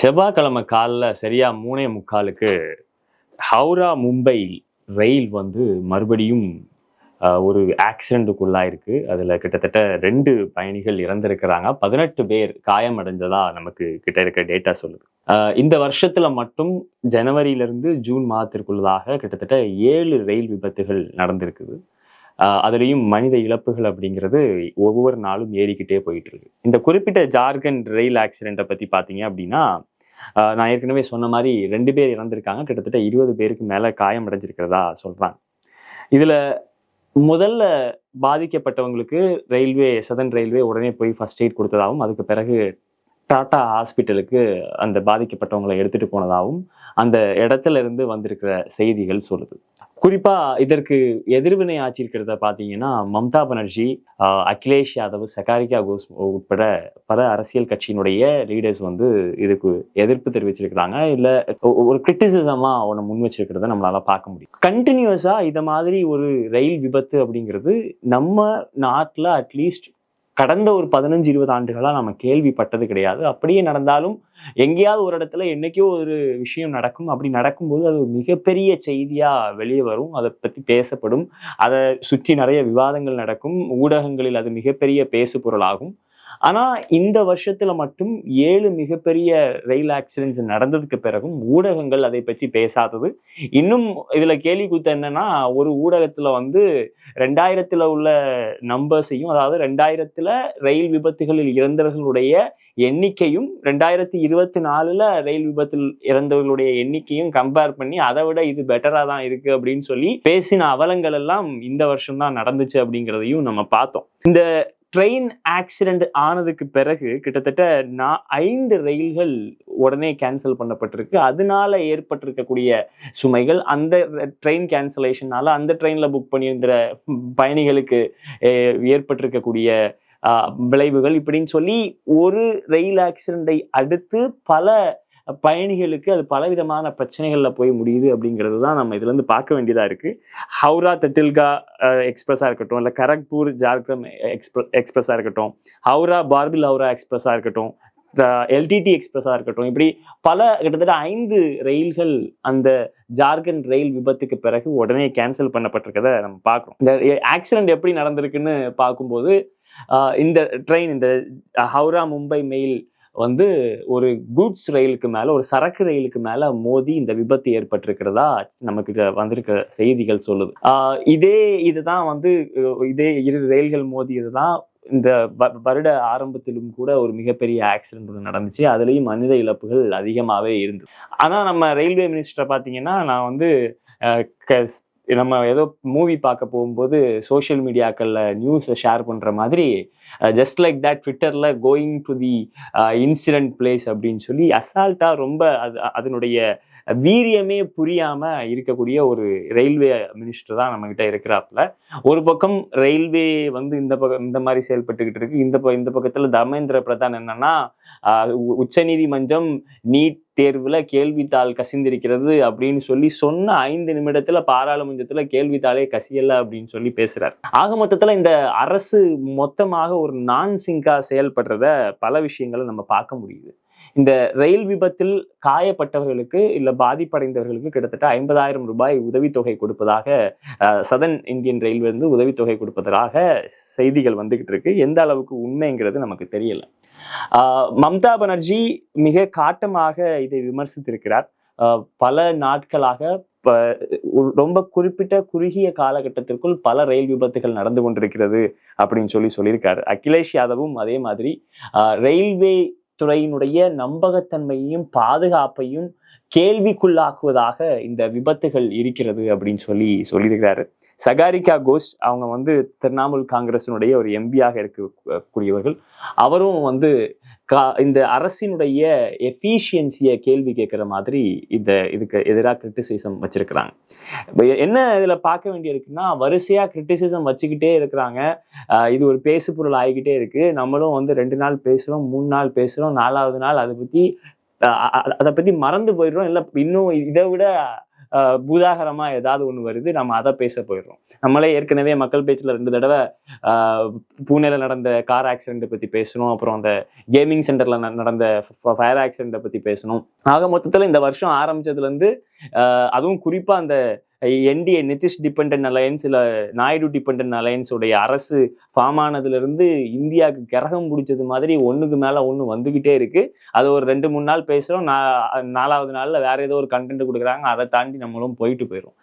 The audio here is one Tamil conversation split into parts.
செவ்வாய்க்கிழமை காலைல சரியா 3:45க்கு ஹவுரா மும்பை ரயில் வந்து மறுபடியும் ஒரு ஆக்சிடென்ட்டுக்குள்ளாயிருக்கு. அதில் கிட்டத்தட்ட 2 பயணிகள் இறந்திருக்கிறாங்க. 18 பேர் காயமடைஞ்சதா நமக்கு கிட்ட இருக்க டேட்டா சொல்லுது. இந்த வருஷத்துல மட்டும் ஜனவரியிலிருந்து ஜூன் மாதத்திற்குள்ளதாக கிட்டத்தட்ட 7 ரயில் விபத்துகள் நடந்திருக்குது. அதுலேயும் மனித இழப்புகள் அப்படிங்கிறது ஒவ்வொரு நாளும் ஏறிக்கிட்டே போயிட்டு இருக்கு. இந்த குறிப்பிட்ட ஜார்க்கண்ட் ரயில் ஆக்சிடென்ட்டை பற்றி பார்த்தீங்க அப்படின்னா, நான் ஏற்கனவே சொன்ன மாதிரி 2 பேர் இறந்திருக்காங்க. கிட்டத்தட்ட 20 பேருக்கு மேலே காயமடைஞ்சிருக்கிறதா சொல்றாங்க. இதுல முதல்ல பாதிக்கப்பட்டவங்களுக்கு சதன் ரயில்வே உடனே போய் ஃபர்ஸ்ட் எய்ட் கொடுத்ததாகவும், அதுக்கு பிறகு டாடா ஹாஸ்பிட்டலுக்கு அந்த பாதிக்கப்பட்டவங்களை எடுத்துட்டு போனதாகவும் அந்த இடத்துல இருந்து வந்திருக்கிற செய்திகள் சொல்லுது. குறிப்பா இதற்கு எதிர்வினை ஆற்றிருக்கிறத பாத்தீங்கன்னா, மம்தா பானர்ஜி, அகிலேஷ் யாதவ், சகாரிகா கோஸ் உட்பட பல அரசியல் கட்சியினுடைய லீடர்ஸ் வந்து இதுக்கு எதிர்ப்பு தெரிவிச்சிருக்கிறாங்க. இல்ல ஒரு கிரிட்டிசிசமா ஒன்று முன் வச்சிருக்கிறத நம்மளால பார்க்க முடியும். கண்டினியூஸா இத மாதிரி ஒரு ரயில் விபத்து அப்படிங்கிறது நம்ம நாட்டுல அட்லீஸ்ட் கடந்த ஒரு 15-20 ஆண்டுகளா நம்ம கேள்விப்பட்டது கிடையாது. அப்படியே நடந்தாலும் எங்கேயாவது ஒரு இடத்துல என்னைக்கோ ஒரு விஷயம் நடக்கும். அப்படி நடக்கும்போது அது ஒரு மிகப்பெரிய செய்தியா வெளியே வரும். அதை பத்தி பேசப்படும். அதை சுற்றி நிறைய விவாதங்கள் நடக்கும். ஊடகங்களில் அது மிகப்பெரிய பேசு பொருளாகும். ஆனா இந்த வருஷத்துல மட்டும் 7 மிகப்பெரிய ரயில் ஆக்சிடென்ட்ஸ் நடந்ததுக்கு பிறகும் ஊடகங்கள் அதை பற்றி பேசாதது. இன்னும் இதுல கேள்வி கூத்து என்னன்னா, ஒரு ஊடகத்துல வந்து 2000 உள்ள நம்பர்ஸையும், அதாவது 2000 ரயில் விபத்துகளில் இறந்தவர்களுடைய எண்ணிக்கையும் 2024 ரயில் விபத்தில் இறந்தவர்களுடைய எண்ணிக்கையும் கம்பேர் பண்ணி அதை விட இது பெட்டரா தான் இருக்கு அப்படின்னு சொல்லி பேசின அவலங்கள் எல்லாம் இந்த வருஷம் தான் நடந்துச்சு அப்படிங்கிறதையும் நம்ம பார்த்தோம். இந்த ட்ரெயின் ஆக்சிடென்ட் ஆனதுக்கு பிறகு கிட்டத்தட்ட 5 ரயில்கள் உடனே கேன்சல் பண்ணப்பட்டிருக்கு. அதனால ஏற்பட்டிருக்கக்கூடிய சுமைகள், அந்த ட்ரெயின் கேன்சலேஷனால அந்த ட்ரெயின்ல புக் பண்ணியிருக்கிற பயணிகளுக்கு ஏற்பட்டிருக்கக்கூடிய விளைவுகள், இப்படின்னு சொல்லி ஒரு ரயில் ஆக்சிடென்டை அடுத்து பல பயணிகளுக்கு அது பலவிதமான பிரச்சனைகள்ல போய் முடியுது அப்படிங்கிறது தான் நம்ம இதுல இருந்து பார்க்க வேண்டியதா இருக்கு. ஹவுரா தட்டில்கா எக்ஸ்பிரஸா இருக்கட்டும், இல்ல கரக்பூர் ஜார்க்கண்ட் எக்ஸ்பிரஸா இருக்கட்டும், ஹவுரா பார்பில் ஹவுரா எக்ஸ்பிரஸா இருக்கட்டும், எல்டிடி எக்ஸ்பிரஸா இருக்கட்டும், இப்படி பல கிட்டத்தட்ட 5 ரயில்கள் அந்த ஜார்க்கண்ட் ரயில் விபத்துக்கு பிறகு உடனே கேன்சல் பண்ணப்பட்டிருக்கதை நம்ம பார்க்கிறோம். இந்த ஆக்சிடென்ட் எப்படி நடந்திருக்குன்னு பார்க்கும்போது, இந்த ட்ரெயின், இந்த ஹவுரா மும்பை மெயில் வந்து ஒரு கூட்ஸ் ரயிலுக்கு மேல, ஒரு சரக்கு ரயிலுக்கு மேல மோதி இந்த விபத்து ஏற்பட்டிருக்கிறதா நமக்கு வந்திருக்கிற செய்திகள் சொல்லுது. இதுதான் வந்து இதே 2 ரயில்கள் மோதியதுதான் இந்த வருட ஆரம்பத்திலும் கூட ஒரு மிகப்பெரிய ஆக்சிடென்ட் ஒன்று நடந்துச்சு. அதுலேயும் மனித இழப்புகள் அதிகமாகவே இருந்தது. ஆனா நம்ம ரயில்வே மினிஸ்டரை பார்த்தீங்கன்னா, நான் வந்து நம்ம ஏதோ மூவி பார்க்க போகும்போது சோஷியல் மீடியாக்கள்ல நியூஸை ஷேர் பண்ற மாதிரி ஜஸ்ட் லைக் தட் ட்விட்டர்ல going to the incident place அப்படின்னு சொல்லி அசால்ட்டா ரொம்ப அதனுடைய வீரியமே புரியாம இருக்கக்கூடிய ஒரு ரயில்வே மினிஸ்டர் தான் நம்ம கிட்ட இருக்கிறாப்புல. ஒரு பக்கம் ரயில்வே வந்து இந்த மாதிரி செயல்பட்டுக்கிட்டு இருக்கு. இந்த பக்கத்துல தர்மேந்திர பிரதான் என்னன்னா, உச்ச நீதிமன்றம் நீட் தேர்வுல கேள்வித்தாள் கசிந்திருக்கிறது அப்படின்னு சொல்லி சொன்ன 5 நிமிடத்துல பாராளுமன்றத்துல கேள்வித்தாளே கசியல அப்படின்னு சொல்லி பேசுறாரு. ஆக மொத்தத்துல இந்த அரசு மொத்தமாக ஒரு நான் சிங்கா செயல்படுறத பல விஷயங்களை நம்ம பார்க்க முடியுது. இந்த ரயில் விபத்தில் காயப்பட்டவர்களுக்கு இல்ல பாதிப்படைந்தவர்களுக்கு கிட்டத்தட்ட 50,000 ரூபாய் உதவித்தொகை கொடுப்பதாக சதன் இந்தியன் ரயில்வே வந்து உதவித்தொகை கொடுப்பதாக செய்திகள் வந்துகிட்டு இருக்கு. எந்த அளவுக்கு உண்மைங்கிறது நமக்கு தெரியல. மம்தா பானர்ஜி மிக காட்டமாக இதை விமர்சித்திருக்கிறார். பல நாட்களாக ரொம்ப குறிப்பிட்ட குறுகிய காலகட்டத்திற்குள் பல ரயில் விபத்துகள் நடந்து கொண்டிருக்கிறது அப்படின்னு சொல்லியிருக்காரு. அகிலேஷ் யாதவும் அதே மாதிரி ரயில்வே துறையினுடைய நம்பகத்தன்மையையும் பாதுகாப்பையும் கேள்விக்குள்ளாக்குவதாக இந்த விபத்துகள் இருக்கிறது அப்படின்னு சொல்லியிருக்கிறாரு. சகாரிகா கோஷ் அவங்க வந்து திரிணாமுல் காங்கிரசினுடைய ஒரு எம்பியாக இருக்கக்கூடியவர்கள். அவரும் வந்து இந்த அரசினுடைய எஃபிஷியன்சியை கேள்வி கேட்கிற மாதிரி இதுக்கு எதிராக கிரிட்டிசிசம் வச்சிருக்கிறாங்க. என்ன இதுல பார்க்க வேண்டியிருக்குன்னா, வரிசையா கிரிட்டிசிசம் வச்சுக்கிட்டே இருக்கிறாங்க. இது ஒரு பேசு பொருள் ஆகிக்கிட்டே இருக்கு. நம்மளும் வந்து 2 நாள் பேசுறோம், 3 நாள் பேசுறோம், 4வது நாள் அதை பத்தி மறந்து போயிடுறோம். இல்லை இன்னும் இதை விட பூதாகரமா ஏதாவது ஒண்ணு வருது, நம்ம அதை பேச போயிடுறோம். நம்மளே ஏற்கனவே மக்கள் பேச்சுல 2 தடவை பூனேல நடந்த கார் ஆக்சிடென்ட் பத்தி பேசணும், அப்புறம் அந்த கேமிங் சென்டர்ல நடந்த ஃபயர் ஆக்சிடென்ட் பத்தி பேசணும். ஆக மொத்தத்துல இந்த வருஷம் ஆரம்பிச்சதுல இருந்து அதுவும் குறிப்பா அந்த என்டிஏ நிதிஷ் டிபெண்டன்ட் அலையன்ஸ் இல்ல நாயுடு டிபெண்டன்ட் அலையன்ஸ் உடைய அரசு ஃபார்ம் ஆனதுல இருந்து இந்தியாவுக்கு கிரகம் பிடிச்சது மாதிரி ஒண்ணுக்கு மேல ஒண்ணு வந்துகிட்டே இருக்கு. அது ஒரு 2-3 நாள் பேசுறோம், 4வது நாள்ல வேற ஏதோ ஒரு கண்டென்ட் கொடுக்குறாங்க, அதை தாண்டி நம்மளும் போயிட்டு போயிடும்.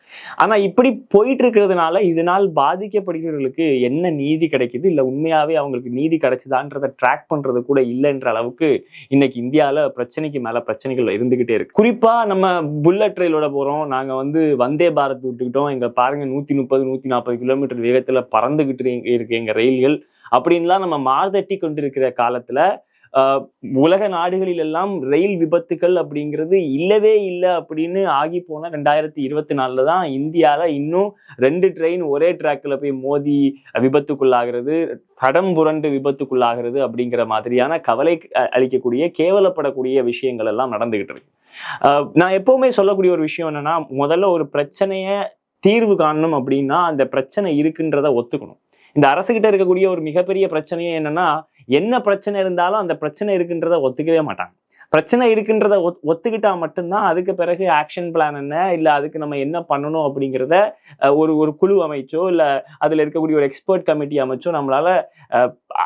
ஆனா இப்படி போயிட்டு இருக்கிறதுனால இதனால் பாதிக்கப்படுகிறவர்களுக்கு என்ன நீதி கிடைக்குது, இல்ல உண்மையாவே அவங்களுக்கு நீதி கிடைச்சதான்றதை ட்ராக் பண்றது கூட இல்லைன்ற அளவுக்கு இன்னைக்கு இந்தியாவில பிரச்சனைக்கு மேல பிரச்சனைகள் இருந்துகிட்டே இருக்கு. குறிப்பா நம்ம புல்லட் ரயிலோட போறோம், நாங்க வந்தே பாரத் விட்டுக்கிட்டோம், எங்க பாருங்க 130-140 கிலோமீட்டர் வேகத்துல பறந்துகிட்டு இருக்கு எங்க ரயில்கள் அப்படின்லாம் நம்ம மார்தட்டி கொண்டிருக்கிற காலத்துல உலக நாடுகளில் எல்லாம் ரயில் விபத்துகள் அப்படிங்கிறது இல்லவே இல்லை அப்படின்னு ஆகி போன 2024 தான் இந்தியால இன்னும் 2 ட்ரெயின் ஒரே டிராக்ல போய் மோதி விபத்துக்குள்ளாகிறது, தடம் புரண்டு விபத்துக்குள்ளாகிறது அப்படிங்கிற மாதிரியான கவலை அளிக்கக்கூடிய கேவலப்படக்கூடிய விஷயங்கள் எல்லாம் நடந்துகிட்டு இருக்கு. நான் எப்பவுமே சொல்லக்கூடிய ஒரு விஷயம் என்னன்னா, முதல்ல ஒரு பிரச்சனைய தீர்வு காணணும் அப்படின்னா அந்த பிரச்சனை இருக்குன்றத ஒத்துக்கணும். இந்த அரசுகிட்ட இருக்கக்கூடிய ஒரு மிகப்பெரிய பிரச்சனையே என்னன்னா, என்ன பிரச்சனை இருந்தாலும் அந்த பிரச்சனை இருக்குன்றத ஒத்துக்கவே மாட்டாங்க. பிரச்சனை இருக்குன்றத ஒத்துக்கிட்டா மட்டும்தான் அதுக்கு பிறகு ஆக்ஷன் பிளான் என்ன, இல்ல அதுக்கு நம்ம என்ன பண்ணணும் அப்படிங்கிறத ஒரு குழு அமைச்சோ இல்ல அதுல இருக்கக்கூடிய ஒரு எக்ஸ்பர்ட் கமிட்டி அமைச்சோ நம்மளால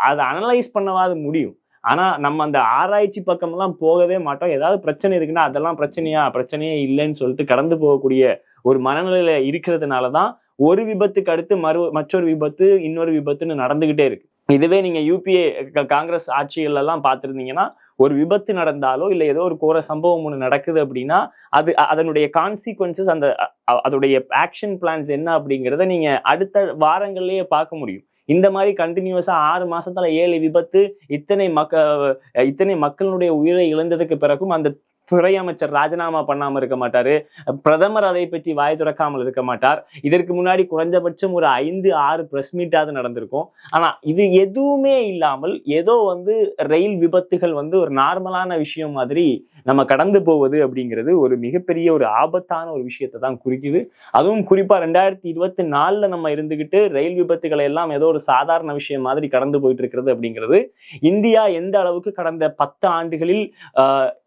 அதை அனலைஸ் பண்ணவாது முடியும். ஆனா நம்ம அந்த ஆராய்ச்சி பக்கம்லாம் போகவே மாட்டோம். ஏதாவது பிரச்சனை இருக்குன்னா அதெல்லாம் பிரச்சனையே இல்லைன்னு சொல்லிட்டு கடந்து போகக்கூடிய ஒரு மனநிலையில இருக்கிறதுனாலதான் ஒரு விபத்துக்கு அடுத்து மற்றொரு விபத்து, இன்னொரு விபத்துன்னு நடந்துகிட்டே இருக்கு. இதுவே நீங்க யூபிஏ காங்கிரஸ் ஆட்சிகள் எல்லாம் பார்த்திருந்தீங்கன்னா, ஒரு விபத்து நடந்தாலோ இல்ல ஏதோ ஒரு கோர சம்பவம் ஒண்ணு நடக்குது அப்படின்னா அதனுடைய கான்சிக்வன்சஸ், அதோடைய ஆக்ஷன் பிளான்ஸ் என்ன அப்படிங்கிறத நீங்க அடுத்த வாரங்கள்லயே பார்க்க முடியும். இந்த மாதிரி கண்டினியூஸா 6 மாசத்துல 7 விபத்து, இத்தனை மக்களுடைய உயிரை இழந்ததுக்கு பிறகும் அந்த துறை அமைச்சர் ராஜினாமா பண்ணாம இருக்க மாட்டாரு, பிரதமர் அதை பற்றி வாய் துறக்காமல் இருக்க மாட்டார். இதற்கு முன்னாடி குறைஞ்சபட்சம் ஒரு 5-6 பிரஸ் மீட்டாவது நடந்திருக்கும். ஆனா இது எதுவுமே இல்லாமல் ஏதோ ரயில் விபத்துகள் ஒரு நார்மலான விஷயம் மாதிரி நம்ம கடந்து போவது அப்படிங்கிறது ஒரு மிகப்பெரிய ஒரு ஆபத்தான ஒரு விஷயத்தை தான் குறிக்குது. அதுவும் குறிப்பா 2024 நம்ம இருந்துகிட்டு ரயில் விபத்துகளை எல்லாம் ஏதோ ஒரு சாதாரண விஷயம் மாதிரி கடந்து போயிட்டு இருக்கிறது அப்படிங்கிறது இந்தியா எந்த அளவுக்கு கடந்த 10 ஆண்டுகளில்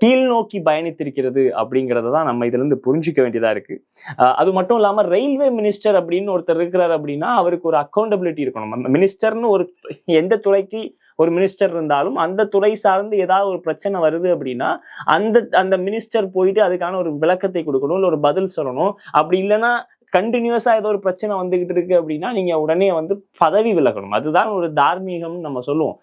கீழ் நோக்கி பயணித்திருக்கிறது அப்படிங்கிறத தான் நம்ம இதுல இருந்து புரிஞ்சுக்க வேண்டியதா இருக்கு. அது மட்டும் இல்லாம ரயில்வே மினிஸ்டர் அப்படின்னு ஒருத்தர் இருக்கிறார் அப்படின்னா அவருக்கு ஒரு அக்கௌண்டபிலிட்டி இருக்கணும். மினிஸ்டர்னு எந்த துறைக்கு ஒரு மினிஸ்டர் இருந்தாலும் அந்த துறை சார்ந்து ஏதாவது ஒரு பிரச்சனை வருது அப்படின்னா அந்த மினிஸ்டர் போயிட்டு அதுக்கான ஒரு விளக்கத்தை கொடுக்கணும், இல்லை ஒரு பதில் சொல்லணும். அப்படி இல்லைன்னா கண்டினியூஸா ஏதோ ஒரு பிரச்சனை வந்துகிட்டு இருக்கு அப்படின்னா நீங்க உடனே பதவி விலகணும். அதுதான் ஒரு தார்மீகம்னு நம்ம சொல்லுவோம்.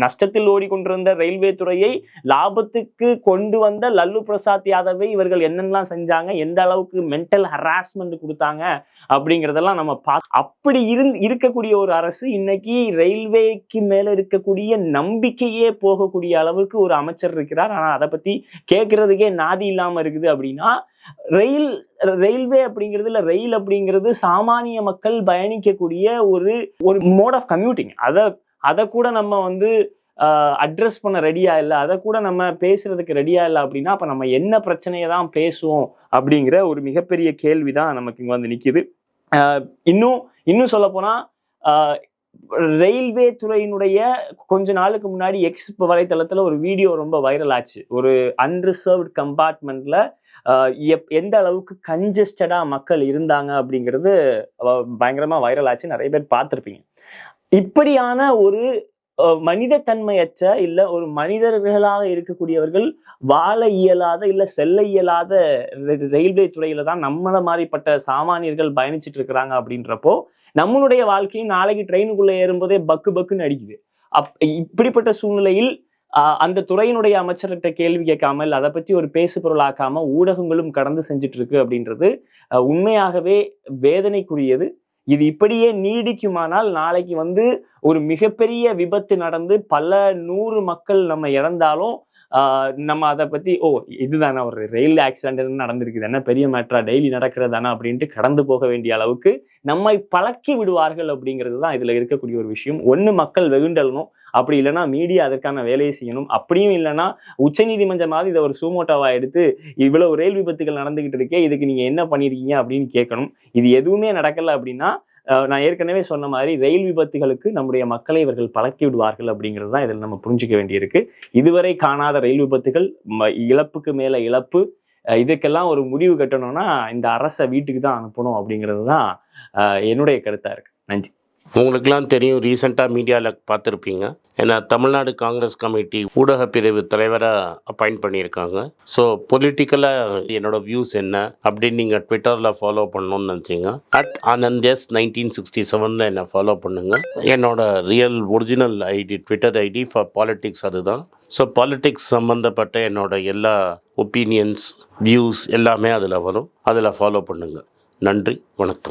நஷ்டத்தில் ஓடிக்கொண்டிருந்த ரயில்வே துறையை லாபத்துக்கு கொண்டு வந்த லல்லு பிரசாத் யாதவை இவர்கள் என்னெல்லாம் செஞ்சாங்க, எந்த அளவுக்கு மென்டல் ஹராஸ்மெண்ட் கொடுத்தாங்க அப்படிங்கிறதெல்லாம் நம்ம அப்படி இருக்கக்கூடிய ஒரு அரசு இன்னைக்கு ரயில்வேக்கு மேல இருக்கக்கூடிய நம்பிக்கையே போகக்கூடிய அளவுக்கு ஒரு அமைச்சர் இருக்கிறார். ஆனா அதை பத்தி கேட்கறதுக்கே நாதி இல்லாம இருக்குது. அப்படின்னா ரயில்வே அப்படிங்கிறது இல்ல, ரயில் அப்படிங்கிறது சாமானிய மக்கள் பயணிக்கக்கூடிய ஒரு மோட் ஆஃப் கம்யூட்டிங். அதை கூட நம்ம அட்ரஸ் பண்ண ரெடியா இல்லை, அதை கூட நம்ம பேசுறதுக்கு ரெடியா இல்லை அப்படின்னா அப்ப நம்ம என்ன பிரச்சனையை தான் பேசுவோம் அப்படிங்கிற ஒரு மிகப்பெரிய கேள்விதான் நமக்கு இங்க நிக்குது. இன்னும் சொல்ல போனா ரயில்வே துறையினுடைய கொஞ்ச நாளுக்கு முன்னாடி எக்ஸ் வலைத்தளத்துல ஒரு வீடியோ ரொம்ப வைரல் ஆச்சு. ஒரு அன்ரிசர்வ்ட் கம்பார்ட்மெண்ட்ல எந்த அளவுக்கு கன்ஜஸ்டடா மக்கள் இருந்தாங்க அப்படிங்கிறது பயங்கரமா வைரல் ஆச்சு, நிறைய பேர் பார்த்திருப்பீங்க. இப்படியான ஒரு மனித தன்மையற்ற இல்ல ஒரு மனிதர்களாக இருக்கக்கூடியவர்கள் வாழ இயலாத இல்ல செல்ல இயலாத ரயில்வே துறையில தான் நம்மள மாதிரிப்பட்ட சாமானியர்கள் பயணிச்சுட்டு இருக்கிறாங்க. அப்படின்றப்போ நம்மளுடைய வாழ்க்கையும் நாளைக்கு ட்ரெயினுக்குள்ள ஏறும்போதே பக்குன்னு அடிக்குது. இப்படிப்பட்ட சூழ்நிலையில் அந்த துறையினுடைய அமைச்சர்கிட்ட கேள்வி கேட்காமல் அதை பற்றி ஒரு பேசு பொருளாக்காம ஊடகங்களும் கடந்து செஞ்சுட்டு இருக்கு அப்படின்றது உண்மையாகவே வேதனைக்குரியது. இது இப்படியே நீடிக்குமானால் நாளைக்கு ஒரு மிகப்பெரிய விபத்து நடந்து பல 100 மக்கள் நம்ம இறந்தாலும் நம்ம அதை பத்தி இதுதானே ஒரு ரயில் ஆக்சிடென்ட் நடந்திருக்குது, என்ன பெரிய மேட்டரா, டெய்லி நடக்கிறதானா அப்படின்ட்டு கடந்து போக வேண்டிய அளவுக்கு நம்மை பழக்கி விடுவார்கள் அப்படிங்கிறது தான் இதுல இருக்கக்கூடிய ஒரு விஷயம். ஒண்ணு மக்கள் வெகுண்டெழணும், அப்படி இல்லைன்னா மீடியா அதற்கான வேலையை செய்யணும். அப்படியும் இல்லைன்னா உச்சநீதிமன்றமாவது இதை ஒரு சூமோட்டோவா எடுத்து இவ்வளவு ரயில் விபத்துகள் நடந்துகிட்டு இருக்கே, இதுக்கு நீங்க என்ன பண்ணிருக்கீங்க அப்படின்னு கேட்கணும். இது எதுவுமே நடக்கல அப்படின்னா நான் ஏற்கனவே சொன்ன மாதிரி ரயில் விபத்துகளுக்கு நம்முடைய மக்களை இவர்கள் பழக்கி விடுவார்கள் அப்படிங்கிறது தான் இதில் நம்ம புரிஞ்சுக்க வேண்டியிருக்கு. இதுவரை காணாத ரயில் விபத்துகள், இழப்புக்கு மேல இழப்பு, இதுக்கெல்லாம் ஒரு முடிவு கட்டணும்னா இந்த அரசை வீட்டுக்கு தான் அனுப்பணும் அப்படிங்கிறது தான் என்னுடைய கருத்தா இருக்கு. நன்றி. உங்களுக்கெல்லாம் தெரியும், ரீசெண்டாக மீடியாவில் பார்த்துருப்பீங்க, ஏன்னா தமிழ்நாடு காங்கிரஸ் கமிட்டி ஊடக பிரிவு தலைவராக அப்பாயிண்ட் பண்ணியிருக்காங்க. ஸோ பொலிட்டிக்கலாக என்னோட வியூஸ் என்ன அப்படின்னு நீங்கள் ட்விட்டரில் ஃபாலோ பண்ணணும்னு நினச்சிங்க, @AnandS 1967 என்னை ஃபாலோ பண்ணுங்கள். என்னோட real original ID, Twitter ID for politics அதுதான். ஸோ பாலிட்டிக்ஸ் சம்மந்தப்பட்ட என்னோட எல்லா ஒப்பீனியன்ஸ், வியூஸ் எல்லாமே அதில் வரும். அதில் ஃபாலோ பண்ணுங்கள். நன்றி, வணக்கம்.